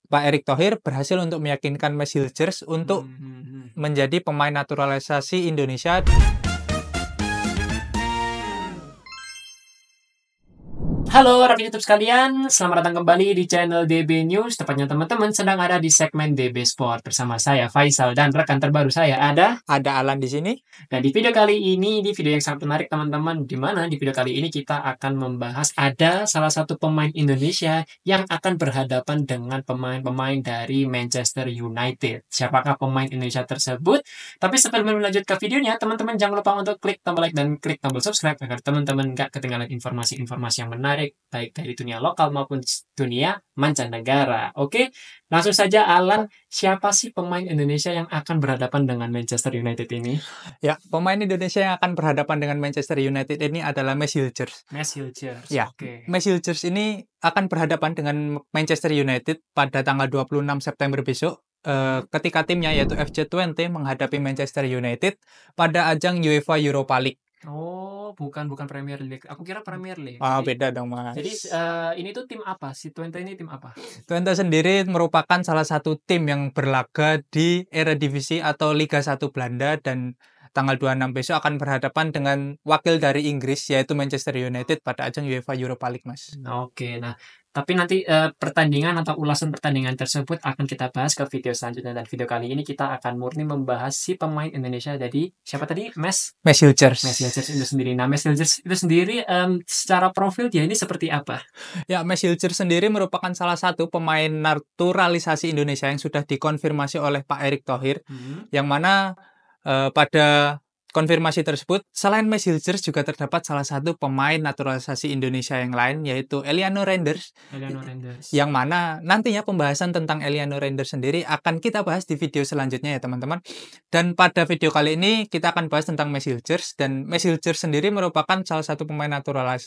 Pak Erick Thohir berhasil untuk meyakinkan Max Hilgers untuk menjadi pemain naturalisasi Indonesia. Halo rakyat YouTube sekalian, selamat datang kembali di channel DB News. Tepatnya teman-teman sedang ada di segmen DB Sport bersama saya Faisal dan rekan terbaru saya ada. Ada Alan di sini. Dan di video kali ini, di video yang sangat menarik teman-teman, di mana di video kali ini kita akan membahas ada salah satu pemain Indonesia yang akan berhadapan dengan pemain-pemain dari Manchester United. Siapakah pemain Indonesia tersebut? Tapi sebelum lanjut ke videonya, teman-teman jangan lupa untuk klik tombol like dan klik tombol subscribe agar teman-teman gak ketinggalan informasi-informasi yang menarik, baik dari dunia lokal maupun dunia mancanegara. Oke, langsung saja Alan, siapa sih pemain Indonesia yang akan berhadapan dengan Manchester United ini? Ya, pemain Indonesia yang akan berhadapan dengan Manchester United ini adalah Max Hilgers. Max Hilgers. Ya, Oke. Max Hilgers ini akan berhadapan dengan Manchester United pada tanggal 26 September besok. Ketika timnya yaitu FC20 menghadapi Manchester United pada ajang UEFA Europa League. Oh, bukan Premier League. Aku kira Premier League. Ah, Jadi, beda dong, Mas. jadi ini tuh tim apa? Si Twente ini tim apa? Twente sendiri merupakan salah satu tim yang berlaga di Eredivisie atau Liga 1 Belanda dan tanggal 26 besok akan berhadapan dengan wakil dari Inggris yaitu Manchester United pada ajang UEFA Europa League, Mas. Oke, nah tapi nanti pertandingan atau ulasan pertandingan tersebut akan kita bahas ke video selanjutnya, dan video kali ini kita akan murni membahas si pemain Indonesia. Jadi siapa tadi? Max Hilgers. Max Hilgers itu sendiri. Nah, Max Hilgers itu sendiri secara profil dia ini seperti apa? Ya, Max Hilgers sendiri merupakan salah satu pemain naturalisasi Indonesia yang sudah dikonfirmasi oleh Pak Erick Thohir, yang mana pada konfirmasi tersebut, selain Max Hilgers juga terdapat salah satu pemain naturalisasi Indonesia yang lain, yaitu Eliano Reynders. Yang mana nantinya pembahasan tentang Eliano Reynders sendiri akan kita bahas di video selanjutnya ya teman-teman. Dan pada video kali ini kita akan bahas tentang Max Hilgers. Dan Max Hilgers sendiri merupakan salah satu pemain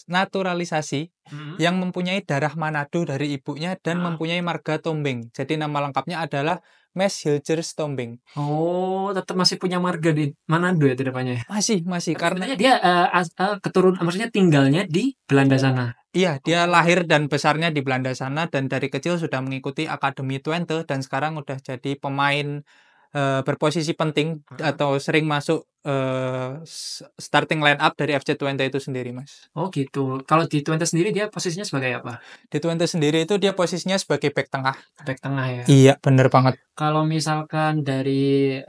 naturalisasi yang mempunyai darah Manado dari ibunya dan mempunyai marga Tombeng. Jadi nama lengkapnya adalah Max Hilgers Tombeng. Oh, tetap masih punya marga di Manado ya depannya? Masih karena dia maksudnya tinggalnya di Belanda sana. Iya, dia lahir dan besarnya di Belanda sana dan dari kecil sudah mengikuti Akademi Twente dan sekarang udah jadi pemain berposisi penting atau sering masuk starting line up dari FC Twente itu sendiri, Mas. Oh gitu. Kalau di Twente sendiri dia posisinya sebagai apa? Di Twente sendiri itu dia posisinya sebagai back tengah. Back tengah ya? Iya, bener banget. Kalau misalkan dari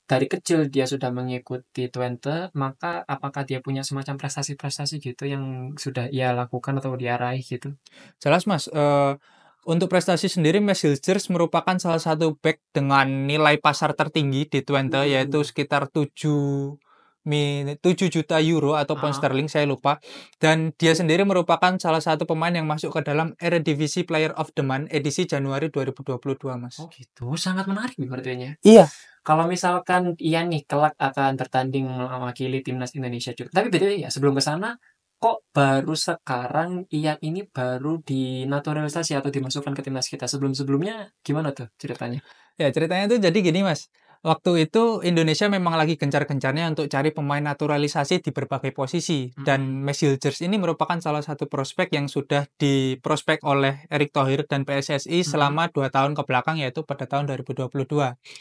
kecil dia sudah mengikuti Twente, maka apakah dia punya semacam prestasi-prestasi gitu yang sudah ia lakukan atau dia raih gitu? Jelas, Mas. Untuk prestasi sendiri, Max Hilgers merupakan salah satu back dengan nilai pasar tertinggi di Twente, yaitu sekitar 7 juta euro atau pound sterling, saya lupa. Dan dia sendiri merupakan salah satu pemain yang masuk ke dalam Eredivisie Player of the Month edisi Januari 2022, Mas. Oh gitu, sangat menarik nih berarti. Iya. Kalau misalkan ia nih kelak akan bertanding mewakili timnas Indonesia juga. Tapi btw ya, sebelum ke sana, kok baru sekarang ia ini baru dinaturalisasi atau dimasukkan ke timnas kita? Sebelum-sebelumnya gimana tuh ceritanya? Ya, ceritanya tuh jadi gini, Mas. Waktu itu Indonesia memang lagi gencar-gencarnya untuk cari pemain naturalisasi di berbagai posisi. Dan Max Hilgers ini merupakan salah satu prospek yang sudah diprospek oleh Erick Thohir dan PSSI selama 2 tahun ke belakang, yaitu pada tahun 2022.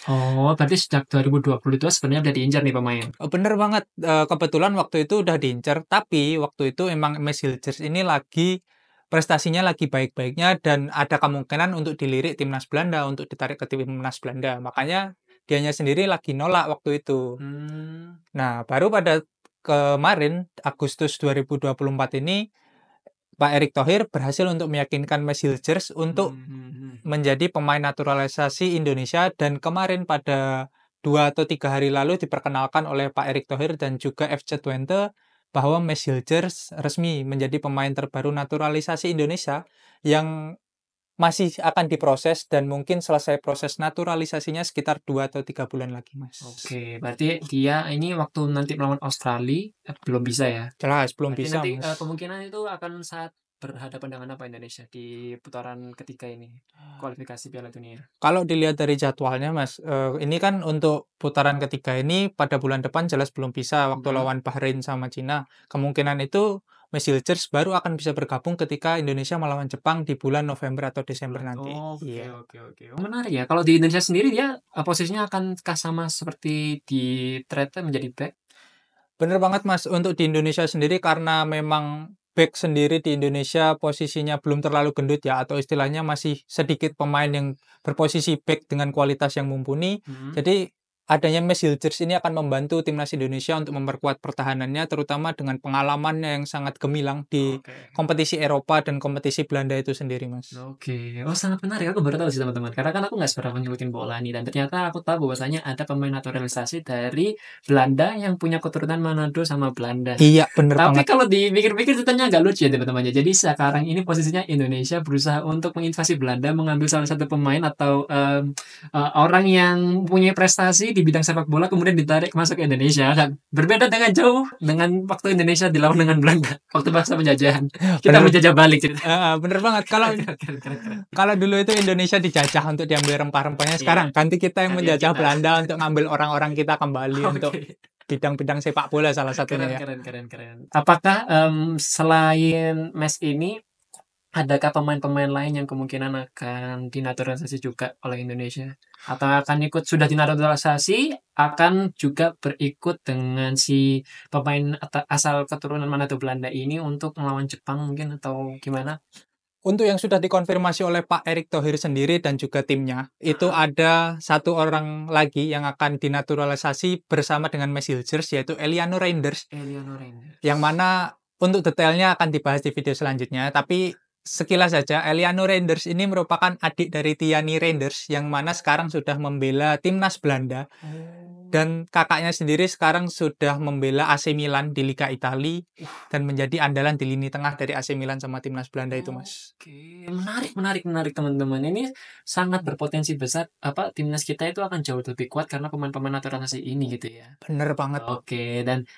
Oh, berarti sejak 2022 sebenarnya udah diincar nih pemain. Bener banget. Kebetulan waktu itu udah diincar, tapi waktu itu emang Max Hilgers ini prestasinya lagi baik-baiknya dan ada kemungkinan untuk dilirik timnas Belanda, untuk ditarik ke timnas Belanda. Makanya dianya sendiri lagi nolak waktu itu. Nah, baru pada kemarin, Agustus 2024 ini, Pak Erick Thohir berhasil untuk meyakinkan Max Hilgers untuk menjadi pemain naturalisasi Indonesia, dan kemarin pada 2 atau 3 hari lalu diperkenalkan oleh Pak Erick Thohir dan juga FC Twente bahwa Max Hilgers resmi menjadi pemain terbaru naturalisasi Indonesia yang masih akan diproses dan mungkin selesai proses naturalisasinya sekitar 2 atau 3 bulan lagi, Mas. Oke, berarti dia ini waktu nanti melawan Australia belum bisa ya? Jelas belum Berarti bisa, nanti Mas. kemungkinan itu akan saat berhadapan dengan apa Indonesia di putaran ketiga ini, kualifikasi Piala Dunia? Kalau dilihat dari jadwalnya, Mas, ini kan untuk putaran ketiga ini pada bulan depan jelas belum bisa waktu Mhm. lawan Bahrain sama Cina. Kemungkinan itu Messilchers baru akan bisa bergabung ketika Indonesia melawan Jepang di bulan November atau Desember nanti. Oke Iya. oke oke. Oh, menarik ya. Kalau di Indonesia sendiri dia, posisinya akankah sama seperti di Trete menjadi back? Bener banget, Mas. Untuk di Indonesia sendiri karena memang back sendiri di Indonesia posisinya belum terlalu gendut ya, atau istilahnya masih sedikit pemain yang berposisi back dengan kualitas yang mumpuni. Mhm. Jadi adanya Messilchers ini akan membantu timnas Indonesia untuk memperkuat pertahanannya, terutama dengan pengalamannya yang sangat gemilang di Oke. kompetisi Eropa dan kompetisi Belanda itu sendiri, Mas. Oke. Oh, sangat menarik. Aku baru tahu sih teman-teman. Karena kan aku nggak seberapa ngikutin bola nih. Dan ternyata aku tahu bahwasanya ada pemain naturalisasi dari Belanda yang punya keturunan Manado sama Belanda. Iya, bener Tapi banget. kalau dipikir-pikir ceritanya agak lucu ya teman-teman ya. Jadi sekarang ini posisinya Indonesia berusaha untuk menginvasi Belanda, mengambil salah satu pemain atau orang yang punya prestasi di bidang sepak bola kemudian ditarik masuk ke Indonesia. Dan berbeda dengan jauh dengan waktu Indonesia dilawan dengan Belanda waktu masa penjajahan. Kita Bener, menjajah balik ceritanya. bener banget. Kalau Keren, keren, keren, keren. Kalau dulu itu Indonesia dijajah untuk diambil rempah-rempahnya, Iya, sekarang ganti kita yang gantian menjajah kita. Belanda untuk ngambil orang-orang kita kembali untuk Oke. bidang-bidang sepak bola salah satunya Keren, ya. keren, keren, keren. Apakah selain Mes ini, adakah pemain-pemain lain yang kemungkinan akan dinaturalisasi juga oleh Indonesia? Atau akan ikut sudah dinaturalisasi, akan juga berikut dengan si pemain asal keturunan Manado Belanda ini untuk melawan Jepang mungkin atau gimana? Untuk yang sudah dikonfirmasi oleh Pak Erick Thohir sendiri dan juga timnya, itu Heeh. ada satu orang lagi yang akan dinaturalisasi bersama dengan Messilchers, yaitu Eliano Reinders, Eliano Reinders. yang mana untuk detailnya akan dibahas di video selanjutnya. Tapi sekilas saja, Eliano Reinders ini merupakan adik dari Tiani Reinders, yang mana sekarang sudah membela timnas Belanda. Oh. Dan kakaknya sendiri sekarang sudah membela AC Milan di Liga Italia dan menjadi andalan di lini tengah dari AC Milan sama timnas Belanda itu, Mas. Oke, menarik, menarik, menarik teman-teman. Ini sangat berpotensi besar apa timnas kita itu akan jauh lebih kuat karena pemain-pemain naturalisasi ini gitu ya. Bener banget. Oke, dan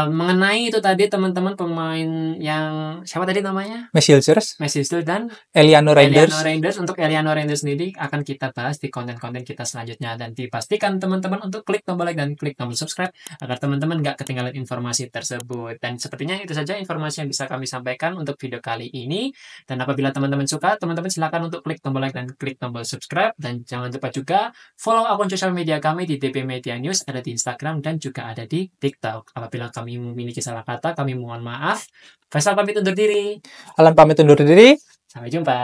mengenai itu tadi teman-teman pemain yang siapa tadi namanya? Messilchers, Messi Sil dan Eliano Eliano Reinders. Reinders. Untuk Eliano Reinders sendiri akan kita bahas di konten-konten kita selanjutnya dan dipastikan teman-teman untuk klik tombol like dan klik tombol subscribe agar teman-teman nggak ketinggalan informasi tersebut. Dan sepertinya itu saja informasi yang bisa kami sampaikan untuk video kali ini. Dan apabila teman-teman suka, teman-teman silakan untuk klik tombol like dan klik tombol subscribe. Dan jangan lupa juga follow akun sosial media kami di DP Media News, ada di Instagram dan juga ada di TikTok. Apabila kami memiliki salah kata, kami mohon maaf. Faisal pamit undur diri. Alan pamit undur diri. Sampai jumpa.